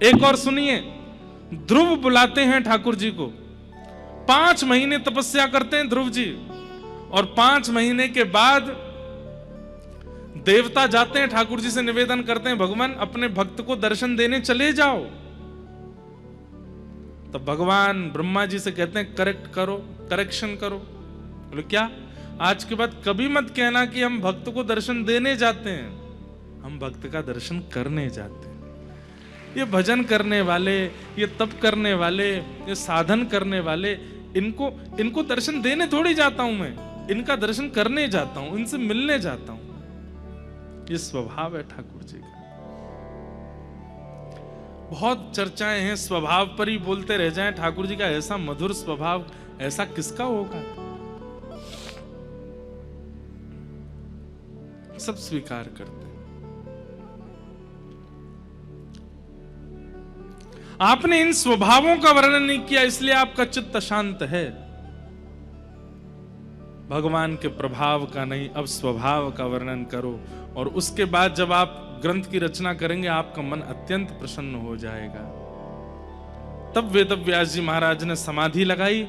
एक और सुनिए, ध्रुव बुलाते हैं ठाकुर जी को, 5 महीने तपस्या करते हैं ध्रुव जी, और 5 महीने के बाद देवता जाते हैं ठाकुर जी से निवेदन करते हैं, भगवान अपने भक्त को दर्शन देने चले जाओ। तो भगवान ब्रह्मा जी से कहते हैं करेक्ट करो, करेक्शन करो। बोले क्या? आज के बाद कभी मत कहना कि हम भक्त को दर्शन देने जाते हैं, हम भक्त का दर्शन करने जाते हैं। ये भजन करने वाले, ये तप करने वाले, ये साधन करने वाले, इनको दर्शन देने थोड़ी जाता हूं मैं, इनका दर्शन करने जाता हूं, इनसे मिलने जाता हूं। ये स्वभाव है ठाकुर जी का। बहुत चर्चाएं हैं, स्वभाव पर ही बोलते रह जाएं। ठाकुर जी का ऐसा मधुर स्वभाव ऐसा किसका होगा? सब स्वीकार करते हैं। आपने इन स्वभावों का वर्णन नहीं किया, इसलिए आपका चित्त शांत है। भगवान के प्रभाव का नहीं, अब स्वभाव का वर्णन करो, और उसके बाद जब आप ग्रंथ की रचना करेंगे आपका मन अत्यंत प्रसन्न हो जाएगा। तब वेदव्यास जी महाराज ने समाधि लगाई,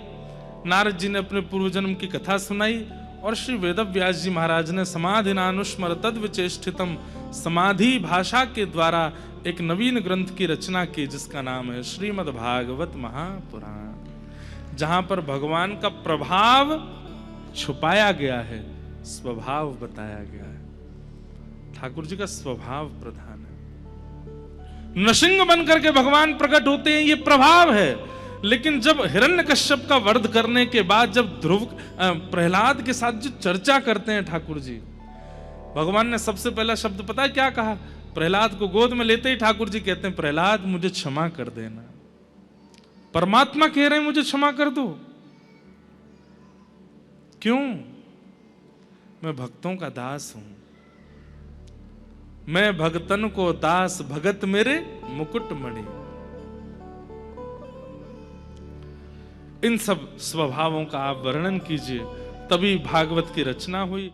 नारद जी ने अपने पूर्व जन्म की कथा सुनाई, और श्री वेदव्यास जी महाराज ने समाधि नानुस्मर तद विचेष्टितम समाधि भाषा के द्वारा एक नवीन ग्रंथ की रचना की, जिसका नाम है श्रीमद् भागवत महापुराण, जहां पर भगवान का प्रभाव छुपाया गया है, स्वभाव बताया गया है। ठाकुर जी का स्वभाव प्रधान है। नृसिंह बनकर के भगवान प्रकट होते हैं, ये प्रभाव है। लेकिन जब हिरण्यकश्यप का वध करने के बाद जब ध्रुव प्रहलाद के साथ जो चर्चा करते हैं ठाकुर जी, भगवान ने सबसे पहला शब्द पता है क्या कहा? प्रहलाद को गोद में लेते ही ठाकुर जी कहते हैं, प्रहलाद मुझे क्षमा कर देना। परमात्मा कह रहे हैं मुझे क्षमा कर दो। क्यों? मैं भक्तों का दास हूं, मैं भगतन को दास, भगत मेरे मुकुट मणि। इन सब स्वभावों का आप वर्णन कीजिए, तभी भागवत की रचना हुई।